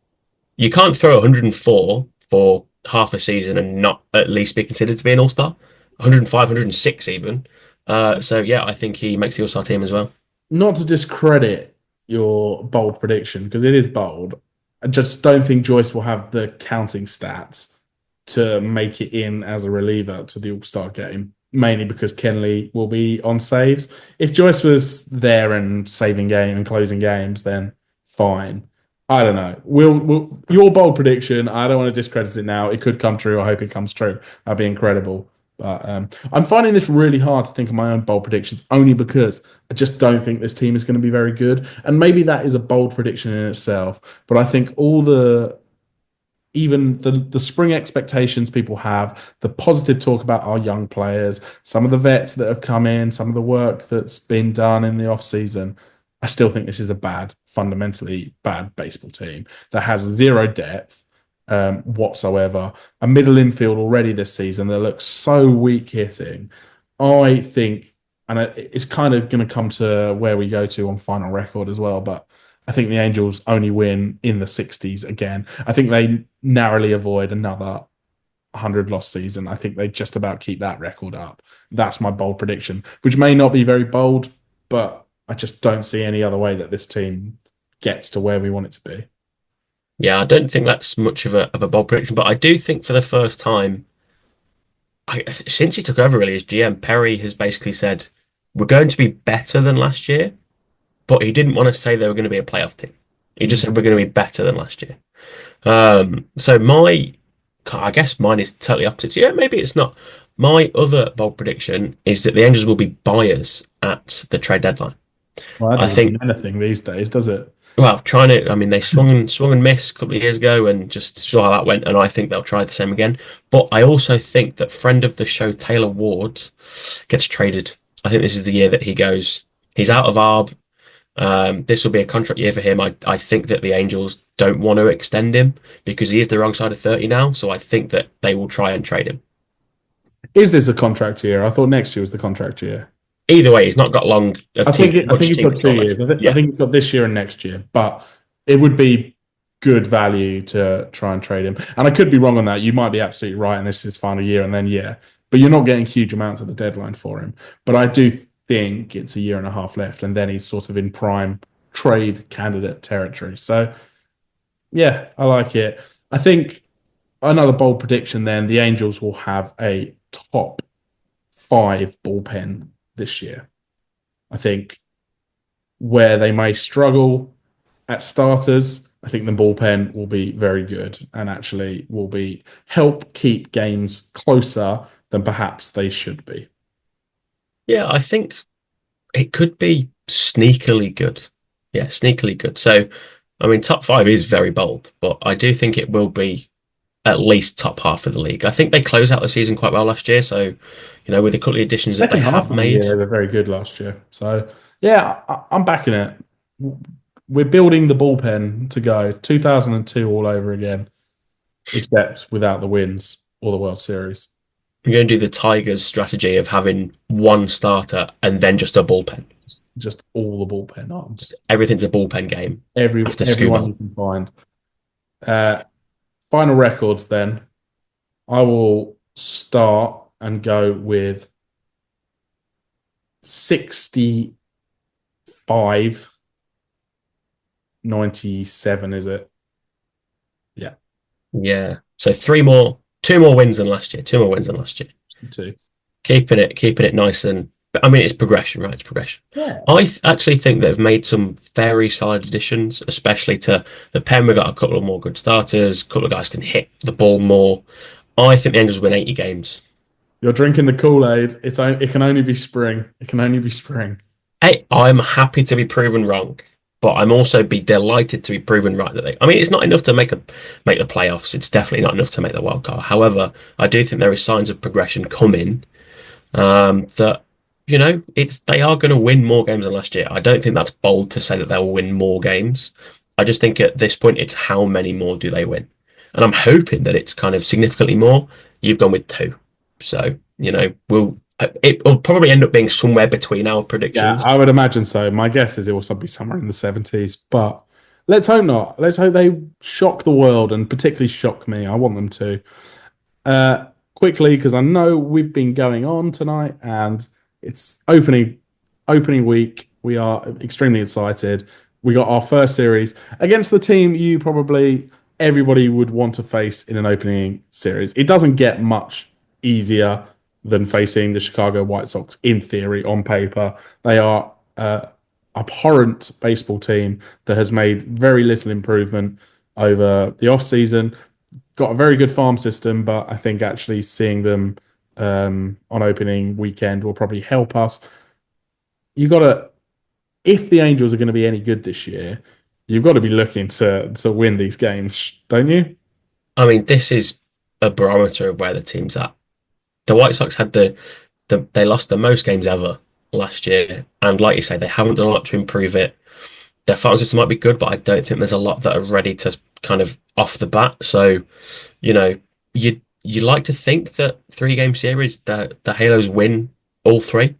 You can't throw 104 for half a season and not at least be considered to be an all-star. 105, 106 even. So yeah, I think he makes the all-star team as well. Not to discredit your bold prediction because it is bold. I just don't think Joyce will have the counting stats to make it in as a reliever to the All Star game, mainly because Kenley will be on saves. If Joyce was there and saving game and closing games, then fine. I don't know. We'll your bold prediction. I don't want to discredit it now. It could come true. I hope it comes true. That'd be incredible. But I'm finding this really hard to think of my own bold predictions only because I just don't think this team is going to be very good. And maybe that is a bold prediction in itself. But I think even the spring expectations people have, the positive talk about our young players, some of the vets that have come in, some of the work that's been done in the off season, I still think this is a fundamentally bad baseball team that has zero depth whatsoever. A middle infield already this season that looks so weak hitting. I think, and it's kind of going to come to where we go to on final record as well, but I think the Angels only win in the 60s again. I think they narrowly avoid another 100 loss season. I think they just about keep that record up. That's my bold prediction, which may not be very bold, but I just don't see any other way that this team gets to where we want it to be. Yeah, I don't think that's much of a bold prediction, but I do think for the first time, since he took over really as GM, Perry has basically said we're going to be better than last year, but he didn't want to say they were going to be a playoff team. He just said we're going to be better than last year. So I guess mine is totally opposite. So yeah, maybe it's not. My other bold prediction is that the Angels will be buyers at the trade deadline. Well, that I doesn't mean think, anything these days, does it? well, I mean, they swung and missed a couple of years ago and just saw how that went. And I think they'll try the same again. But I also think that friend of the show, Taylor Ward, gets traded. I think this is the year that he goes. He's out of ARB. This will be a contract year for him. I think that the Angels don't want to extend him because he is the wrong side of 30 now. So I think that they will try and trade him. Is this a contract year? I thought next year was the contract year. Either way, he's not got long. I think he's got 2 years. I think he's got this year and next year. But it would be good value to try and trade him. And I could be wrong on that. You might be absolutely right, and this is his final year, and then but you're not getting huge amounts at the deadline for him. But I do think it's a year and a half left, and then he's sort of in prime trade candidate territory. So, yeah, I like it. I think another bold prediction then, the Angels will have a top 5 bullpen this year. I think where they may struggle at starters, I think the bullpen will be very good and actually will be help keep games closer than perhaps they should be. Yeah, I think it could be sneakily good. Yeah, sneakily good. So, I mean, top 5 is very bold, but I do think it will be at least top half of the league. I think they closed out the season quite well last year. So, with a couple of additions that they have made. They were very good last year. So, yeah, I'm backing it. We're building the bullpen to go 2002 all over again, except without the wins or the World Series. You're going to do the Tigers strategy of having one starter and then just a bullpen. Just all the bullpen arms. Everything's a bullpen game. Everyone you can find. Final records then. I will start and go with 65-97, is it? Yeah. Yeah. So 2 more wins than last year. 2. Keeping it nice and. I mean, it's progression, right? It's progression. Yeah. I actually think they've made some very solid additions, especially to the pen. We've got a couple of more good starters. A couple of guys can hit the ball more. I think the Angels win 80 games. You're drinking the Kool-Aid. It can only be spring. It can only be spring. Hey, I'm happy to be proven wrong, but I'm also be delighted to be proven right that I mean, it's not enough to make the playoffs. It's definitely not enough to make the wild card. However, I do think there is signs of progression coming. That they are going to win more games than last year. I don't think that's bold to say that they'll win more games, I just think at this point it's how many more do they win, and I'm hoping that it's kind of significantly more. You've gone with two, so we'll it will probably end up being somewhere between our Yeah, predictions. I would imagine so. My guess is it will be somewhere in the 70s, but let's hope not. Let's hope they shock the world and particularly shock me. I want them to. Quickly, because I know we've been going on tonight and it's opening week. We are extremely excited. We got our first series against the team you probably everybody would want to face in an opening series. It doesn't get much easier than facing the Chicago White Sox in theory on paper. They are abhorrent baseball team that has made very little improvement over the off season. Got a very good farm system, but I think actually seeing them on opening weekend will probably help us. You got to, if the Angels are going to be any good this year, you've got to be looking to win these games, don't you? I mean, this is a barometer of where the team's at. The White Sox had they lost the most games ever last year, and like you say, they haven't done a lot to improve it. Their farm system might be good, but I don't think there's a lot that are ready to kind of off the bat. So, you know, you like to think that 3 game series the Halos win all three,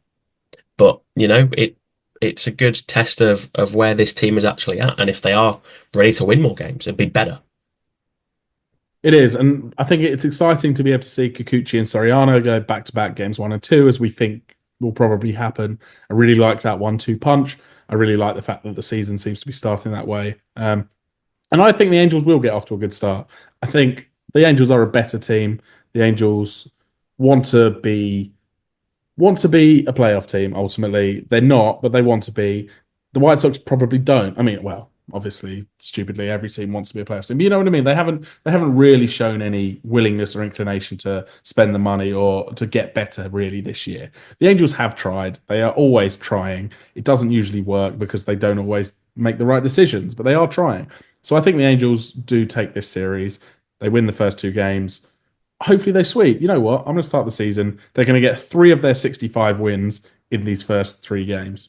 but it's a good test of where this team is actually at, and if they are ready to win more games, it'd be better. It is, and I think it's exciting to be able to see Kikuchi and Soriano go back to back games 1 and 2, as we think will probably happen. I really like that 1-2 punch. I really like the fact that the season seems to be starting that way. And I think the Angels will get off to a good start. I think the Angels are a better team. The Angels want to be want to be a playoff team. Ultimately, they're not, but they want to be. The White Sox probably don't. I mean, well, obviously, stupidly, every team wants to be a playoff team. But you know what I mean? They haven't really shown any willingness or inclination to spend the money or to get better really this year. The Angels have tried. They are always trying. It doesn't usually work because they don't always make the right decisions, but they are trying. So I think the Angels do take this series. They win the first 2 games. Hopefully they sweep. You know what? I'm going to start the season. They're going to get 3 of their 65 wins in these first 3 games.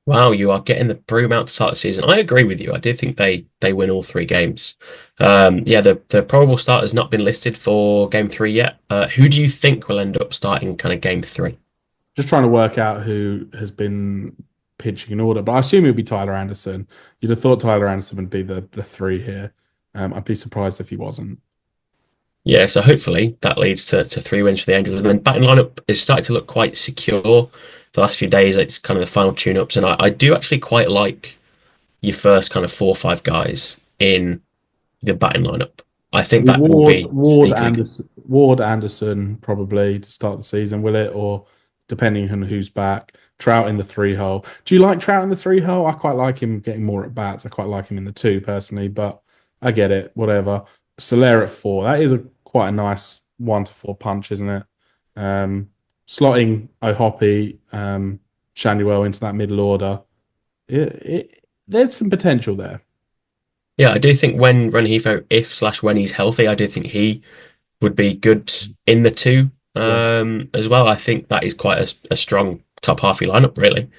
Wow, you are getting the broom out to start the season. I agree with you. I do think they win all 3 games. Yeah, the probable start has not been listed for game three yet. Who do you think will end up starting kind of game three? Just trying to work out who has been pitching in order, but I assume it'll be Tyler Anderson. You'd have thought Tyler Anderson would be the 3 here. I'd be surprised if he wasn't. Yeah, so hopefully that leads to 3 wins for the Angels. And then batting lineup is starting to look quite secure. The last few days, it's kind of the final tune-ups, and I do actually quite like your first kind of 4 or 5 guys in the batting lineup. I think that will Ward, be sneakily good. Ward Anderson probably to start the season, will it? Or depending on who's back, Trout in the 3 hole. Do you like Trout in the 3 hole? I quite like him getting more at bats. I quite like him in the 2 personally, but I get it. Whatever. Soler at 4. That is a quite a nice 1 to 4 punch, isn't it? Um, Slotting Ohopi, Shanuel into that middle order. There's some potential there. Yeah, I do think when Renhefo, if slash when he's healthy, I do think he would be good in the 2 Yeah. as well. I think that is quite a strong top half your lineup, really.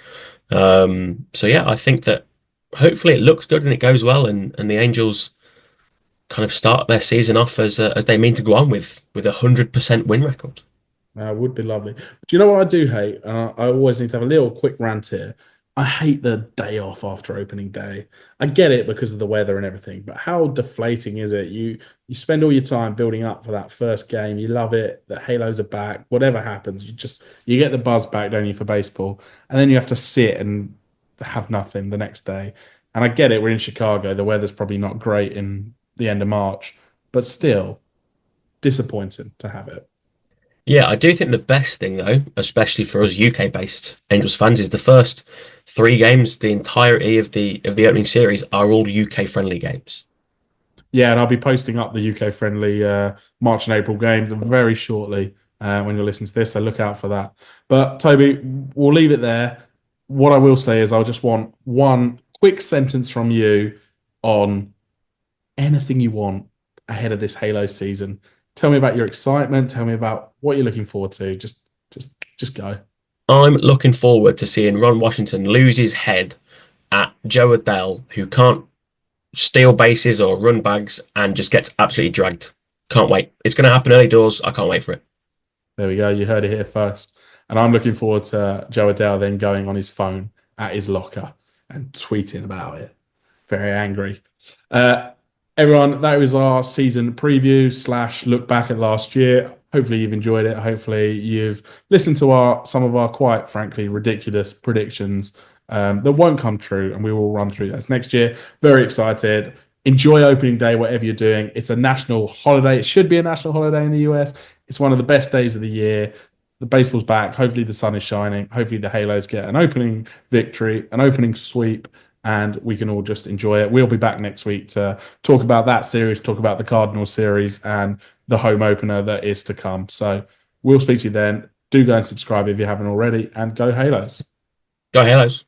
So yeah, I think that hopefully it looks good and it goes well, and the Angels kind of start their season off as they mean to go on with 100% win record. Would be lovely. Do you know what I do hate? I always need to have a little quick rant here. I hate the day off after opening day. I get it because of the weather and everything, but how deflating is it? You spend all your time building up for that first game. You love it. The Halos are back. Whatever happens, you get the buzz back, don't you, for baseball? And then you have to sit and have nothing the next day. And I get it. We're in Chicago. The weather's probably not great in the end of March, but still disappointing to have it. Yeah, I do think the best thing though, especially for us UK-based Angels fans, is the first 3 games, the entirety of the opening series are all UK-friendly games. Yeah, and I'll be posting up the UK friendly March and April games very shortly when you're listening to this, so look out for that. But Toby, we'll leave it there. What I will say is I just want one quick sentence from you on anything you want ahead of this Halo season. Tell me about your excitement. Tell me about what you're looking forward to. Just go. I'm looking forward to seeing Ron Washington lose his head at Joe Adele, who can't steal bases or run bags and just gets absolutely dragged. Can't wait. It's going to happen early doors. I can't wait for it. There we go. You heard it here first. And I'm looking forward to Joe Adele then going on his phone at his locker and tweeting about it. Very angry. Uh, Everyone, that was our season preview / look back at last year. Hopefully you've enjoyed it. Hopefully you've listened to some of our quite frankly ridiculous predictions that won't come true, and we will run through those next year. Very excited. Enjoy opening day, whatever you're doing. It's a national holiday. It should be a national holiday in the US. It's one of the best days of the year. The baseball's back. Hopefully the sun is shining. Hopefully the Halos get an opening victory, an opening sweep, and we can all just enjoy it. We'll be back next week to talk about that series, talk about the Cardinals series and the home opener that is to come. So we'll speak to you then. Do go and subscribe if you haven't already, and go Halos. Go Halos.